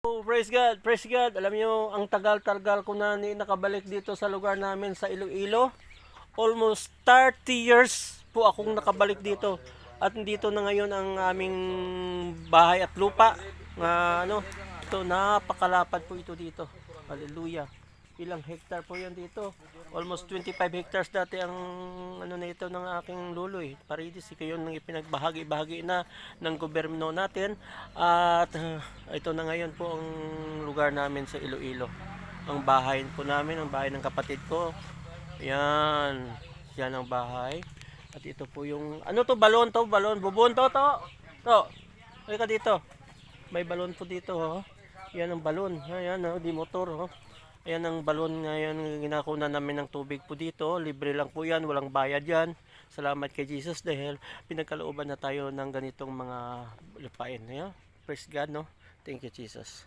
Oh, praise God, praise God. Alam niyo, ang tagal-tagal ko na nakabalik dito sa lugar namin sa Iloilo. Almost 30 years po akong nakabalik dito. At dito na ngayon ang aming bahay at lupa. Ito napakalapad po ito dito. Hallelujah. Ilang hektar po yan dito. Almost 25 hectares dati ang na ito ng aking lolo Paredes, yun nang ipinagbahagi-bahagi na ng gobyerno natin. At ito na ngayon po ang lugar namin sa Iloilo. Ang bahay po namin, ang bahay ng kapatid ko. Yan. Yan ang bahay. At ito po yung, ano to, balon to, balon. Bubon to. To. Halika dito. May balon po dito, oh. Yan ang balon. Ayan, oh, di motor, oh. Ayan ang balon ngayon, ginakuna namin ng tubig po dito. Libre lang po yan, walang bayad yan. Salamat kay Jesus dahil pinagkalooban na tayo ng ganitong mga lupain. Praise God, no? Thank you, Jesus.